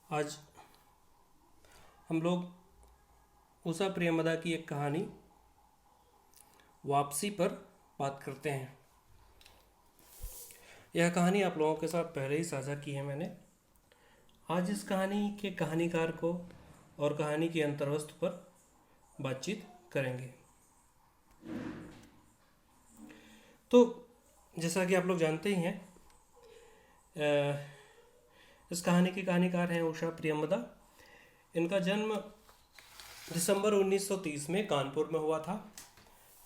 आज हम लोग उषा प्रियमदा की एक कहानी वापसी पर बात करते हैं। यह कहानी आप लोगों के साथ पहले ही साझा की है मैंने। आज इस कहानी के कहानीकार को और कहानी की अंतर्वस्तु पर बातचीत करेंगे। तो जैसा कि आप लोग जानते ही हैं, इस कहानी के कहानीकार हैं उषा प्रियमदा। इनका जन्म दिसंबर 1930 में कानपुर में हुआ था।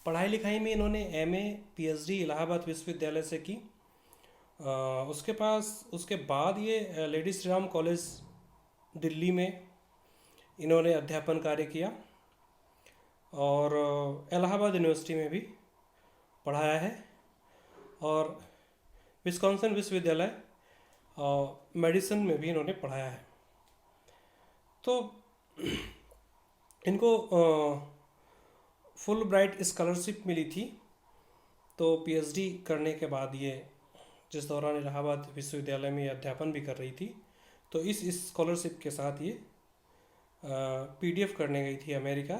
पढ़ाई लिखाई में इन्होंने एमए पीएचडी इलाहाबाद विश्वविद्यालय से की। उसके बाद ये लेडी श्री राम कॉलेज दिल्ली में इन्होंने अध्यापन कार्य किया और इलाहाबाद यूनिवर्सिटी में भी पढ़ाया है और विस्कॉन्सिन विश्वविद्यालय मेडिसिन में भी इन्होंने पढ़ाया है। तो इनको फुल ब्राइट स्कॉलरशिप मिली थी। तो पीएचडी करने के बाद ये जिस दौरान इलाहाबाद विश्वविद्यालय में अध्यापन भी कर रही थी, तो इस स्कॉलरशिप के साथ ये पीडीएफ करने गई थी अमेरिका,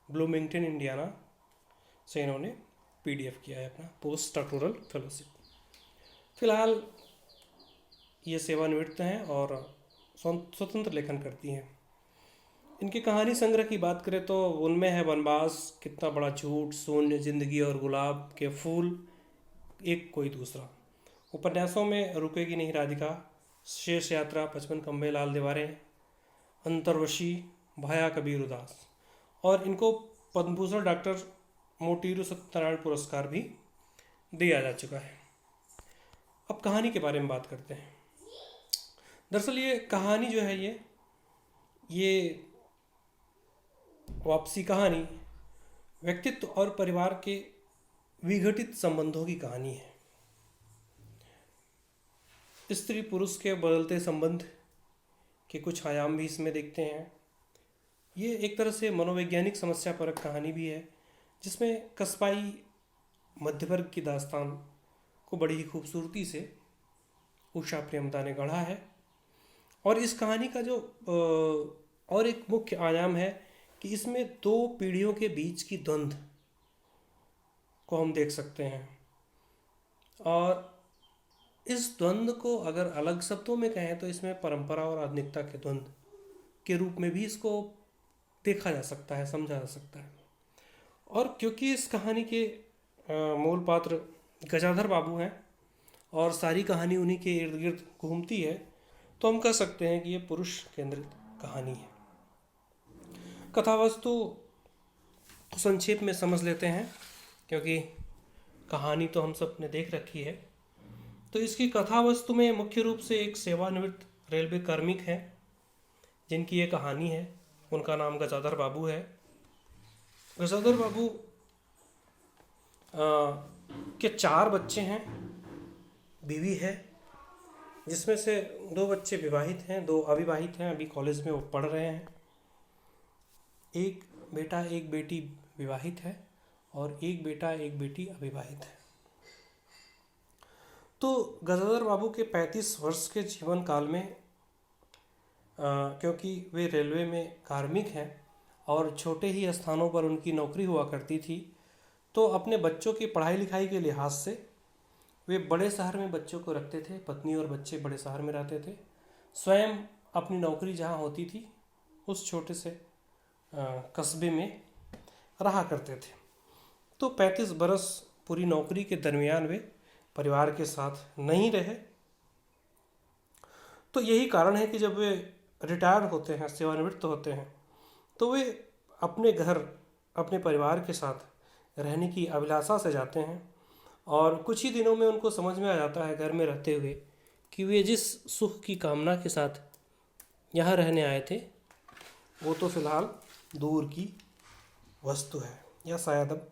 ब्लूमिंगटन इंडियाना से इन्होंने पीडीएफ किया है अपना पोस्ट डॉक्टोरल फेलोशिप। फिलहाल ये सेवानिवृत्त हैं और स्वतंत्र लेखन करती हैं। इनकी कहानी संग्रह की बात करें तो उनमें है वनवास, कितना बड़ा झूठ, शून्य, जिंदगी और गुलाब के फूल, एक कोई दूसरा। उपन्यासों में रुकेगी नहीं राधिका, शेष यात्रा, 55 खंबे, लाल दीवारें, अंतर्वशी, भाया कबीर उदास। और इनको पद्म भूषण डॉक्टर मोतीरू सत्यनारायण पुरस्कार भी दिया जा चुका है। अब कहानी के बारे में बात करते हैं। दरअसल ये कहानी जो है ये वापसी कहानी व्यक्तित्व और परिवार के विघटित संबंधों की कहानी है। स्त्री पुरुष के बदलते संबंध के कुछ आयाम भी इसमें देखते हैं। ये एक तरह से मनोवैज्ञानिक समस्या परक कहानी भी है, जिसमें कस्बाई मध्यवर्ग की दास्तान को बड़ी ही खूबसूरती से उषा प्रियमदा ने गढ़ा है। और इस कहानी का जो और एक मुख्य आयाम है कि इसमें दो पीढ़ियों के बीच की द्वंद्व को हम देख सकते हैं। और इस द्वंद्व को अगर अलग शब्दों में कहें तो इसमें परंपरा और आधुनिकता के द्वंद्व के रूप में भी इसको देखा जा सकता है, समझा जा सकता है। और क्योंकि इस कहानी के मूल पात्र गजाधर बाबू हैं और सारी कहानी उन्हीं के इर्द गिर्द घूमती है, तो हम कह सकते हैं कि ये पुरुष केंद्रित कहानी है। कथावस्तु संक्षेप में समझ लेते हैं, क्योंकि कहानी तो हम सब ने देख रखी है। तो इसकी कथावस्तु में मुख्य रूप से एक सेवानिवृत्त रेलवे कार्मिक है जिनकी ये कहानी है। उनका नाम गजाधर बाबू है। गजाधर बाबू के 4 बच्चे हैं, बीवी है, जिसमें से 2 बच्चे विवाहित हैं, 2 अविवाहित हैं, अभी कॉलेज में वो पढ़ रहे हैं। एक बेटा एक बेटी विवाहित है और एक बेटा एक बेटी अविवाहित है। तो गजाधर बाबू के 35 वर्ष के जीवन काल में क्योंकि वे रेलवे में कार्मिक हैं और छोटे ही स्थानों पर उनकी नौकरी हुआ करती थी, तो अपने बच्चों की पढ़ाई लिखाई के लिहाज से वे बड़े शहर में बच्चों को रखते थे। पत्नी और बच्चे बड़े शहर में रहते थे। स्वयं अपनी नौकरी जहाँ होती थी उस छोटे से कस्बे में रहा करते थे। तो 35 बरस पूरी नौकरी के दरमियान वे परिवार के साथ नहीं रहे। तो यही कारण है कि जब वे रिटायर्ड होते हैं, सेवानिवृत्त होते हैं, तो वे अपने घर, अपने परिवार के साथ रहने की अभिलाषा से जाते हैं। और कुछ ही दिनों में उनको समझ में आ जाता है घर में रहते हुए कि वे जिस सुख की कामना के साथ यहाँ रहने आए थे वो तो फिलहाल दूर की वस्तु है, या शायद अब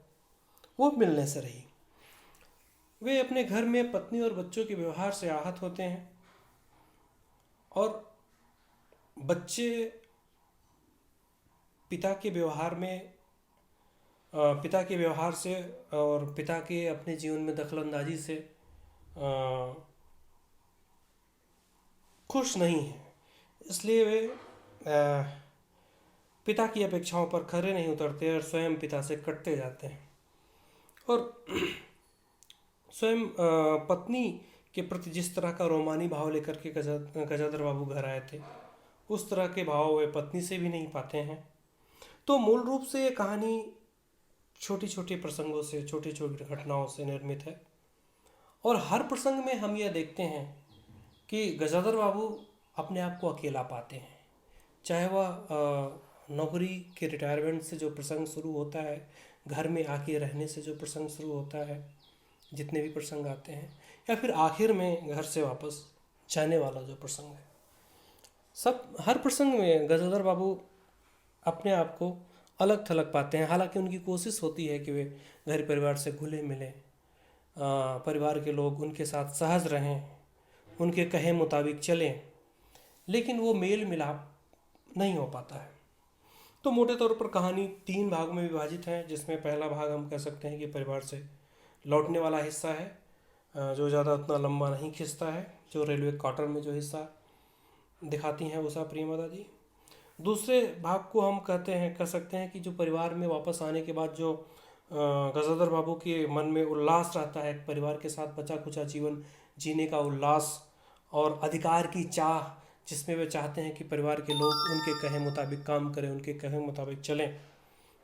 वो मिलने से रही। वे अपने घर में पत्नी और बच्चों के व्यवहार से आहत होते हैं और बच्चे पिता के व्यवहार से और पिता के अपने जीवन में दखलंदाजी से खुश नहीं है। इसलिए वे पिता की अपेक्षाओं पर खरे नहीं उतरते और स्वयं पिता से कटते जाते हैं। और स्वयं पत्नी के प्रति जिस तरह का रोमानी भाव लेकर के गजाधर बाबू घर आए थे, उस तरह के भाव वे पत्नी से भी नहीं पाते हैं। तो मूल रूप से ये कहानी छोटी छोटी प्रसंगों से, छोटी छोटी घटनाओं से निर्मित है। और हर प्रसंग में हम यह देखते हैं कि गजाधर बाबू अपने आप को अकेला पाते हैं। चाहे वह नौकरी के रिटायरमेंट से जो प्रसंग शुरू होता है, घर में आके रहने से जो प्रसंग शुरू होता है, जितने भी प्रसंग आते हैं, या फिर आखिर में घर से वापस जाने वाला जो प्रसंग है, सब हर प्रसंग में गजाधर बाबू अपने आप को अलग थलग पाते हैं। हालांकि उनकी कोशिश होती है कि वे घर परिवार से घुले मिले, परिवार के लोग उनके साथ सहज रहें, उनके कहे मुताबिक चलें, लेकिन वो मेल मिलाप नहीं हो पाता है। तो मोटे तौर पर कहानी 3 भाग में विभाजित है, जिसमें पहला भाग हम कह सकते हैं कि परिवार से लौटने वाला हिस्सा है, जो ज़्यादा उतना लंबा नहीं खिंचता है, जो रेलवे क्वार्टर में जो हिस्सा दिखाती हैं उषा प्रियमदा जी। दूसरे भाग को हम कह सकते हैं कि जो परिवार में वापस आने के बाद जो गजाधर बाबू के मन में उल्लास रहता है, परिवार के साथ बचा खुचा जीवन जीने का उल्लास और अधिकार की चाह, जिसमें वे चाहते हैं कि परिवार के लोग उनके कहे मुताबिक काम करें, उनके कहे मुताबिक चलें।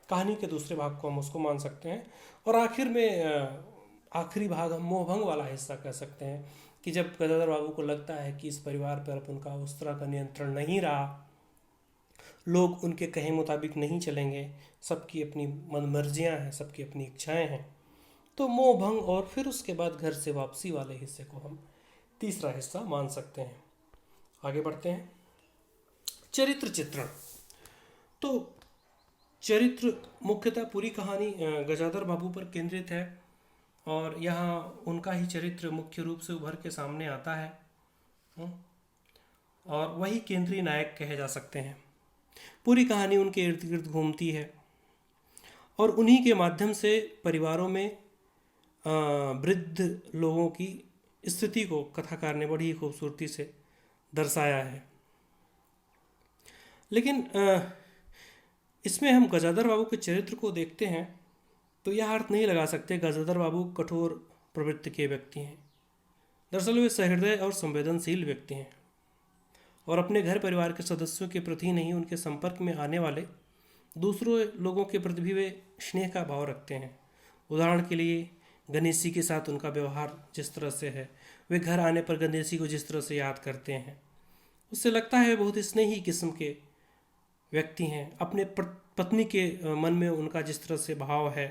कहानी के दूसरे भाग को हम उसको मान सकते हैं। और आखिर में आखिरी भाग हम मोहभंग वाला हिस्सा कह सकते हैं कि जब गजाधर बाबू को लगता है कि इस परिवार पर अब उनका उस तरह का नियंत्रण नहीं रहा, लोग उनके कहे मुताबिक नहीं चलेंगे, सबकी अपनी मनमर्जियाँ हैं, सबकी अपनी इच्छाएं हैं, तो मोहभंग और फिर उसके बाद घर से वापसी वाले हिस्से को हम तीसरा हिस्सा मान सकते हैं। आगे बढ़ते हैं। चरित्र चित्रण। तो चरित्र मुख्यतः पूरी कहानी गजाधर बाबू पर केंद्रित है और यहाँ उनका ही चरित्र मुख्य रूप से उभर के सामने आता है और वही केंद्रीय नायक कहे जा सकते हैं। पूरी कहानी उनके इर्द गिर्द घूमती है और उन्हीं के माध्यम से परिवारों में वृद्ध लोगों की स्थिति को कथाकार ने बड़ी खूबसूरती से दर्शाया है। लेकिन इसमें हम गजाधर बाबू के चरित्र को देखते हैं तो यह अर्थ नहीं लगा सकते गजाधर बाबू कठोर प्रवृत्ति के व्यक्ति हैं। दरअसल वे सहृदय और संवेदनशील व्यक्ति हैं और अपने घर परिवार के सदस्यों के प्रति नहीं, उनके संपर्क में आने वाले दूसरों लोगों के प्रति भी वे स्नेह का भाव रखते हैं। उदाहरण के लिए गणेश जी के साथ उनका व्यवहार जिस तरह से है, वे घर आने पर गणेश जी को जिस तरह से याद करते हैं, उससे लगता है वे बहुत स्नेही किस्म के व्यक्ति हैं। अपने पत्नी के मन में उनका जिस तरह से भाव है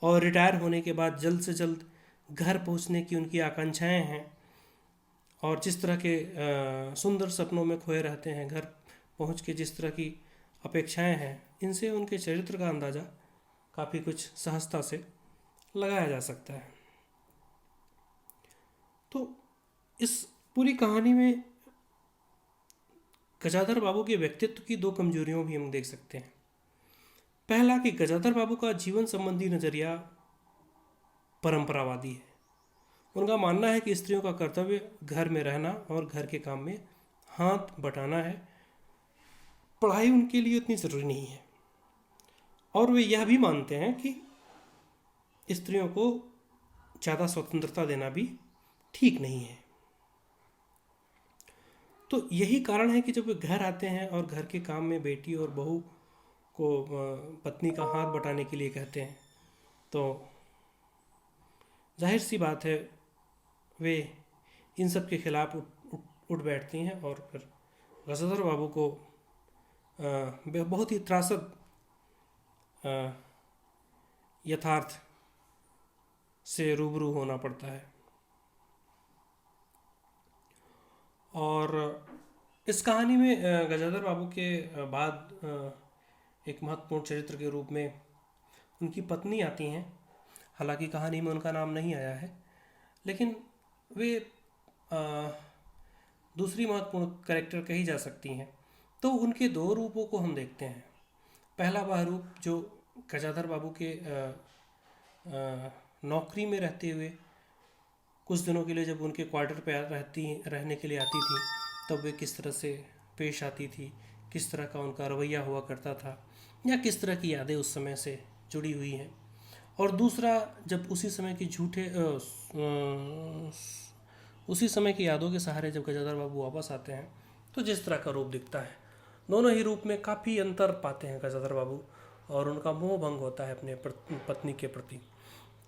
और रिटायर होने के बाद जल्द से जल्द घर पहुंचने की उनकी आकांक्षाएं हैं और जिस तरह के सुंदर सपनों में खोए रहते हैं, घर पहुंच के जिस तरह की अपेक्षाएं हैं, इनसे उनके चरित्र का अंदाज़ा काफ़ी कुछ सहजता से लगाया जा सकता है। तो इस पूरी कहानी में गजाधर बाबू के व्यक्तित्व की 2 कमजोरियों भी हम देख सकते हैं। पहला कि गजाधर बाबू का जीवन संबंधी नज़रिया परंपरावादी है। उनका मानना है कि स्त्रियों का कर्तव्य घर में रहना और घर के काम में हाथ बटाना है, पढ़ाई उनके लिए उतनी ज़रूरी नहीं है। और वे यह भी मानते हैं कि स्त्रियों को ज़्यादा स्वतंत्रता देना भी ठीक नहीं है। तो यही कारण है कि जब वे घर आते हैं और घर के काम में बेटी और बहू को पत्नी का हाथ बटाने के लिए कहते हैं, तो जाहिर सी बात है वे इन सब के खिलाफ उठ बैठती हैं और फिर गजाधर बाबू को बहुत ही त्रासद यथार्थ से रूबरू होना पड़ता है। और इस कहानी में गजाधर बाबू के बाद एक महत्वपूर्ण चरित्र के रूप में उनकी पत्नी आती हैं। हालांकि कहानी में उनका नाम नहीं आया है, लेकिन वे दूसरी महत्वपूर्ण कैरेक्टर कही जा सकती हैं। तो उनके 2 रूपों को हम देखते हैं। पहला वह रूप जो गजाधर बाबू के नौकरी में रहते हुए कुछ दिनों के लिए जब उनके क्वार्टर पे रहने के लिए आती थी, तब वे किस तरह से पेश आती थी, किस तरह का उनका रवैया हुआ करता था, या किस तरह की यादें उस समय से जुड़ी हुई हैं। और दूसरा, जब उसी समय की यादों के सहारे जब गजाधर बाबू वापस आते हैं तो जिस तरह का रूप दिखता है, दोनों ही रूप में काफ़ी अंतर पाते हैं गजाधर बाबू, और उनका मोह भंग होता है अपने पत्नी के प्रति।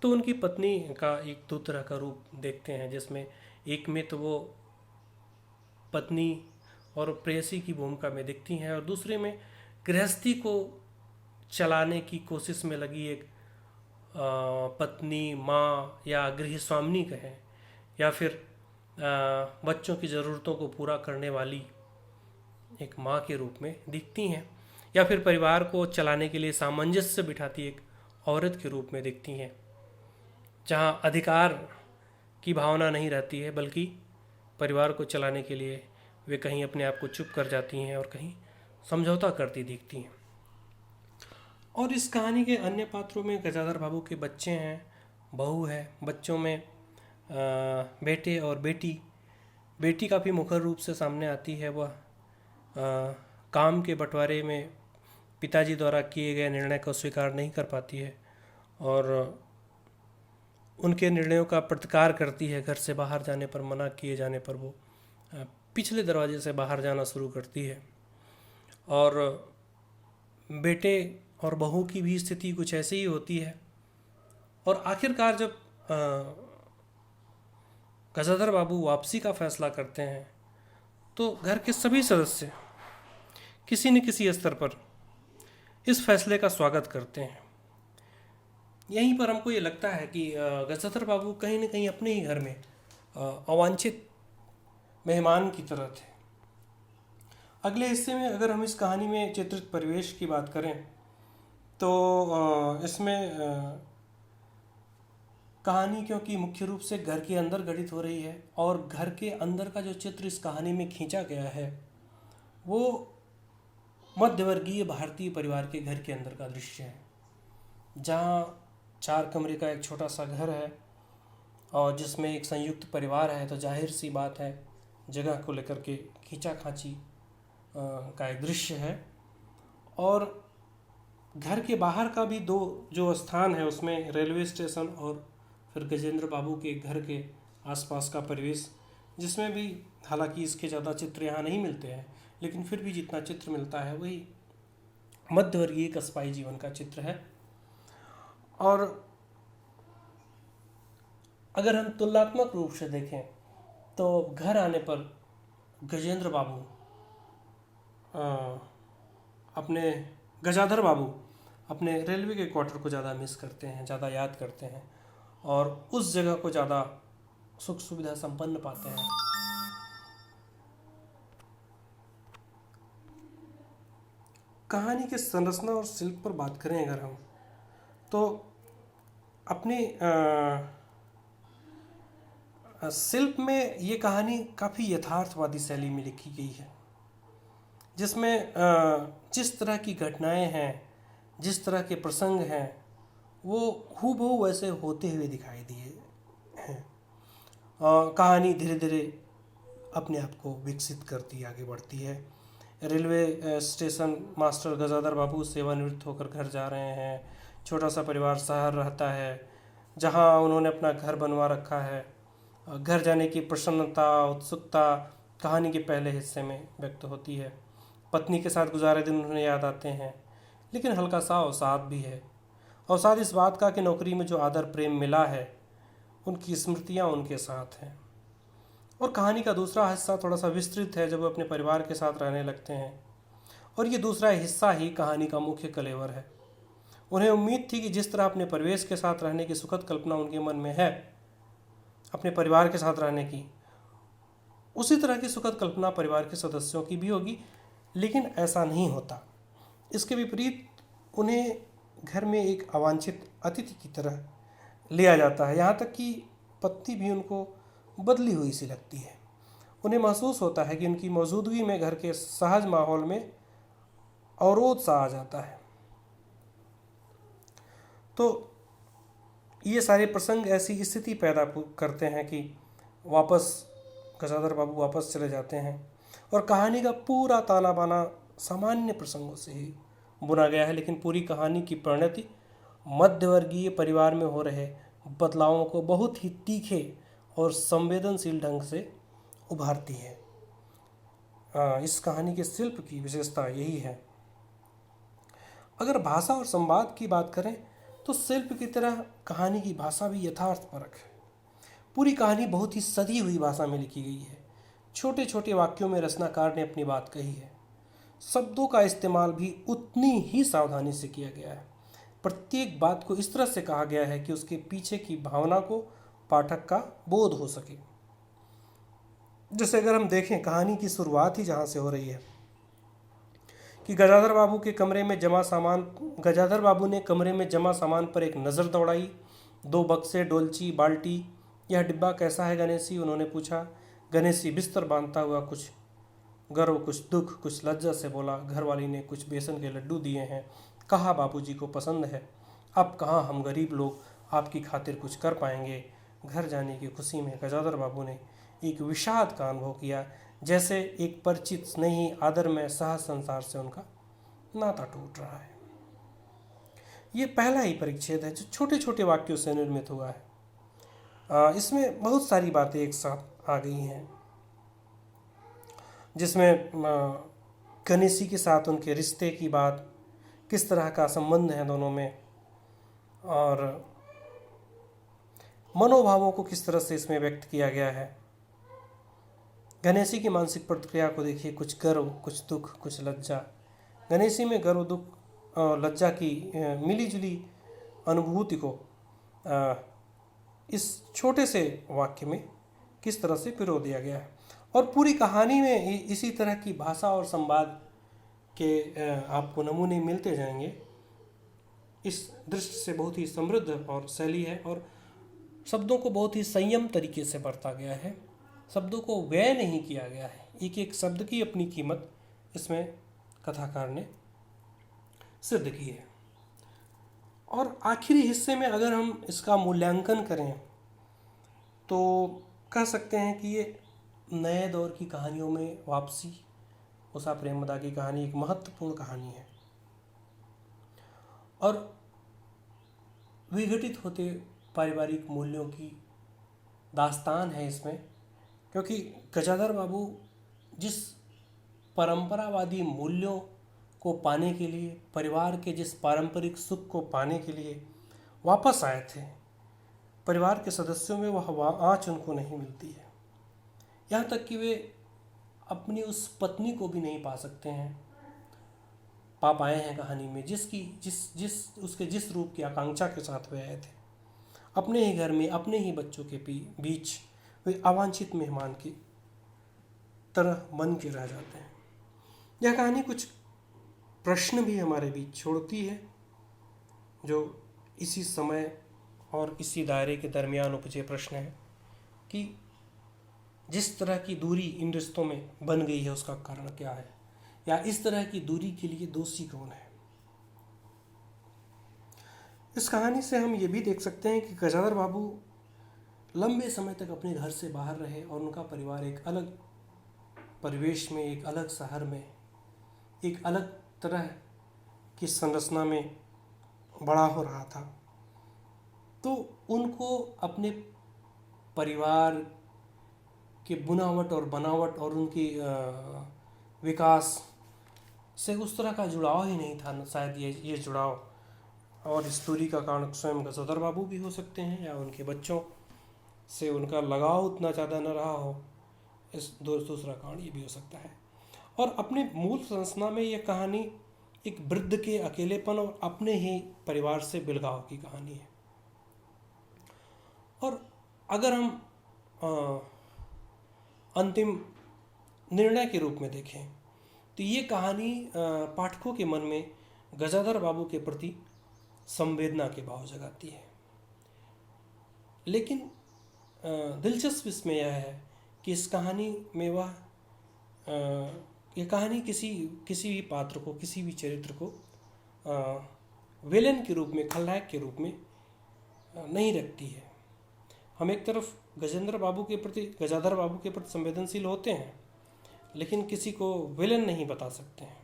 तो उनकी पत्नी का एक दो तरह का रूप देखते हैं, जिसमें एक में तो वो पत्नी और प्रेयसी की भूमिका में दिखती हैं, और दूसरे में गृहस्थी को चलाने की कोशिश में लगी एक पत्नी, माँ या गृह स्वामिनी कहें, या फिर बच्चों की ज़रूरतों को पूरा करने वाली एक माँ के रूप में दिखती हैं, या फिर परिवार को चलाने के लिए सामंजस्य बिठाती एक औरत के रूप में दिखती हैं, जहाँ अधिकार की भावना नहीं रहती है, बल्कि परिवार को चलाने के लिए वे कहीं अपने आप को चुप कर जाती हैं और कहीं समझौता करती दिखती हैं। और इस कहानी के अन्य पात्रों में गजाधर बाबू के बच्चे हैं, बहू है, बच्चों में बेटे और बेटी काफ़ी मुखर रूप से सामने आती है। वह काम के बंटवारे में पिताजी द्वारा किए गए निर्णय को स्वीकार नहीं कर पाती है और उनके निर्णयों का प्रतिकार करती है। घर से बाहर जाने पर, मना किए जाने पर वो पिछले दरवाजे से बाहर जाना शुरू करती है। और बेटे और बहू की भी स्थिति कुछ ऐसी ही होती है। और आखिरकार जब गजाधर बाबू वापसी का फैसला करते हैं तो घर के सभी सदस्य किसी न किसी स्तर पर इस फैसले का स्वागत करते हैं। यहीं पर हमको ये लगता है कि गजाधर बाबू कहीं न कहीं अपने ही घर में अवांछित मेहमान की तरह थे। अगले हिस्से में अगर हम इस कहानी में चित्रित परिवेश की बात करें तो इसमें कहानी क्योंकि मुख्य रूप से घर के अंदर घटित हो रही है, और घर के अंदर का जो चित्र इस कहानी में खींचा गया है वो मध्यवर्गीय भारतीय परिवार के घर के अंदर का दृश्य है, जहाँ 4 कमरे का एक छोटा सा घर है और जिसमें एक संयुक्त परिवार है। तो जाहिर सी बात है, जगह को लेकर के खींचा खांची का एक दृश्य है। और घर के बाहर का भी दो जो स्थान है उसमें रेलवे स्टेशन और फिर गजेंद्र बाबू के घर के आसपास का परिवेश, जिसमें भी हालांकि इसके ज़्यादा चित्र यहाँ नहीं मिलते हैं, लेकिन फिर भी जितना चित्र मिलता है वही मध्यवर्गीय कस्बाई जीवन का चित्र है। और अगर हम तुलनात्मक रूप से देखें तो घर आने पर गजाधर बाबू अपने रेलवे के क्वार्टर को ज़्यादा मिस करते हैं, ज़्यादा याद करते हैं और उस जगह को ज़्यादा सुख सुविधा संपन्न पाते हैं। कहानी के संरचना और शिल्प पर बात करें अगर हम, तो अपने शिल्प में ये कहानी काफ़ी यथार्थवादी शैली में लिखी गई है, जिसमें जिस तरह की घटनाएं हैं, जिस तरह के प्रसंग हैं, वो हूबहू वैसे होते हुए दिखाई दिए हैं। कहानी धीरे धीरे अपने आप को विकसित करती आगे बढ़ती है। रेलवे स्टेशन मास्टर गजाधर बाबू सेवानिवृत्त होकर घर जा रहे हैं। छोटा सा परिवार शहर रहता है, जहां उन्होंने अपना घर बनवा रखा है। घर जाने की प्रसन्नता, उत्सुकता कहानी के पहले हिस्से में व्यक्त होती है। पत्नी के साथ गुजारे दिन उन्हें याद आते हैं, लेकिन हल्का सा अवसाद भी है। अवसाद इस बात का कि नौकरी में जो आदर प्रेम मिला है, उनकी स्मृतियाँ उनके साथ हैं। और कहानी का दूसरा हिस्सा थोड़ा सा विस्तृत है, जब वो अपने परिवार के साथ रहने लगते हैं, और ये दूसरा हिस्सा ही कहानी का मुख्य कलेवर है। उन्हें उम्मीद थी कि जिस तरह अपने परिवेश के साथ रहने की सुखद कल्पना उनके मन में है, अपने परिवार के साथ रहने की, उसी तरह की सुखद कल्पना परिवार के सदस्यों की भी होगी, लेकिन ऐसा नहीं होता। इसके विपरीत उन्हें घर में एक अवांछित अतिथि की तरह लिया जाता है। यहाँ तक कि पत्नी भी उनको बदली हुई सी लगती है। उन्हें महसूस होता है कि उनकी मौजूदगी में घर के सहज माहौल में अवरोध सा आ जाता है। तो ये सारे प्रसंग ऐसी स्थिति पैदा करते हैं कि गजाधर बाबू वापस चले जाते हैं। और कहानी का पूरा ताना बाना सामान्य प्रसंगों से ही बुना गया है, लेकिन पूरी कहानी की परिणति मध्यवर्गीय परिवार में हो रहे बदलावों को बहुत ही तीखे और संवेदनशील ढंग से उभारती है। इस कहानी के शिल्प की विशेषता यही है। अगर भाषा और संवाद की बात करें तो शिल्प की तरह कहानी की भाषा भी यथार्थपरक है। पूरी कहानी बहुत ही सधी हुई भाषा में लिखी गई है। छोटे छोटे वाक्यों में रचनाकार ने अपनी बात कही है। शब्दों का इस्तेमाल भी उतनी ही सावधानी से किया गया है। प्रत्येक बात को इस तरह से कहा गया है कि उसके पीछे की भावना को पाठक का बोध हो सके। जैसे अगर हम देखें, कहानी की शुरुआत ही जहाँ से हो रही है कि गजाधर बाबू ने कमरे में जमा सामान पर एक नज़र दौड़ाई। 2 बक्से, डोलची, बाल्टी। यह डिब्बा कैसा है गणेशी? उन्होंने पूछा। गणेशी बिस्तर बांधता हुआ कुछ गर्व, कुछ दुख, कुछ लज्जा से बोला, घरवाली ने कुछ बेसन के लड्डू दिए हैं, कहा बाबूजी को पसंद है। अब कहाँ हम गरीब लोग आपकी खातिर कुछ कर पाएंगे। घर जाने की खुशी में गजाधर बाबू ने एक विषाद का अनुभव किया, जैसे एक परिचित स्नेही आदर में सह संसार से उनका नाता टूट रहा है। ये पहला ही परिच्छेद है जो छोटे छोटे वाक्यों से निर्मित हुआ है। इसमें बहुत सारी बातें एक साथ आ गई हैं, जिसमें गणेशी के साथ उनके रिश्ते की बात, किस तरह का संबंध है दोनों में, और मनोभावों को किस तरह से इसमें व्यक्त किया गया है। गणेशी की मानसिक प्रतिक्रिया को देखिए, कुछ गर्व, कुछ दुख, कुछ लज्जा। गणेशी में गर्व, दुख और लज्जा की मिलीजुली अनुभूति को इस छोटे से वाक्य में किस तरह से पिरो दिया गया है। और पूरी कहानी में इसी तरह की भाषा और संवाद के आपको नमूने मिलते जाएंगे। इस दृष्टि से बहुत ही समृद्ध और शैली है, और शब्दों को बहुत ही संयम तरीके से बरता गया है। शब्दों को व्यय नहीं किया गया है। एक एक शब्द की अपनी कीमत इसमें कथाकार ने सिद्ध की है। और आखिरी हिस्से में अगर हम इसका मूल्यांकन करें तो कह सकते हैं कि ये नए दौर की कहानियों में वापसी, उषा प्रेमदा की कहानी एक महत्वपूर्ण कहानी है और विघटित होते पारिवारिक मूल्यों की दास्तान है इसमें। क्योंकि गजाधर बाबू जिस परंपरावादी मूल्यों को पाने के लिए, परिवार के जिस पारंपरिक सुख को पाने के लिए वापस आए थे, परिवार के सदस्यों में वह आँच उनको नहीं मिलती है। यहाँ तक कि वे अपनी उस पत्नी को भी नहीं पा सकते हैं, पा पाए हैं कहानी में, जिस रूप की आकांक्षा के साथ वे आए थे। अपने ही घर में, अपने ही बच्चों के बीच वे अवांछित मेहमान की तरह बन के रह जाते हैं। यह कहानी कुछ प्रश्न भी हमारे बीच छोड़ती है, जो इसी समय और इसी दायरे के दरमियान उपजे प्रश्न है कि जिस तरह की दूरी इन रिश्तों में बन गई है उसका कारण क्या है, या इस तरह की दूरी के लिए दोषी कौन है। इस कहानी से हम ये भी देख सकते हैं कि गजाधर बाबू लंबे समय तक अपने घर से बाहर रहे और उनका परिवार एक अलग परिवेश में, एक अलग शहर में, एक अलग तरह की संरचना में बड़ा हो रहा था। तो उनको अपने परिवार के बुनावट और बनावट और उनकी विकास से उस तरह का जुड़ाव ही नहीं था। शायद ये जुड़ाव और इस दूरी का कारण स्वयं गजाधर बाबू भी हो सकते हैं, या उनके बच्चों से उनका लगाव उतना ज़्यादा न रहा हो। इस दूसरा कारण ये भी हो सकता है। और अपने मूल संरचना में यह कहानी एक वृद्ध के अकेलेपन और अपने ही परिवार से बिलगाव की कहानी है। और अगर हम अंतिम निर्णय के रूप में देखें तो ये कहानी पाठकों के मन में गजाधर बाबू के प्रति संवेदना के भाव जगाती है। लेकिन दिलचस्प इसमें यह है कि इस कहानी में ये कहानी किसी भी पात्र को, किसी भी चरित्र को विलेन के रूप में, खलनायक के रूप में नहीं रखती है। हम एक तरफ गजाधर बाबू के प्रति संवेदनशील होते हैं, लेकिन किसी को विलन नहीं बता सकते हैं।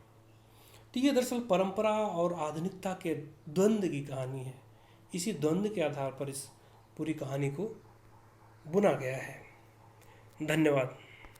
तो ये दरअसल परंपरा और आधुनिकता के द्वंद्व की कहानी है। इसी द्वंद्व के आधार पर इस पूरी कहानी को बुना गया है। धन्यवाद।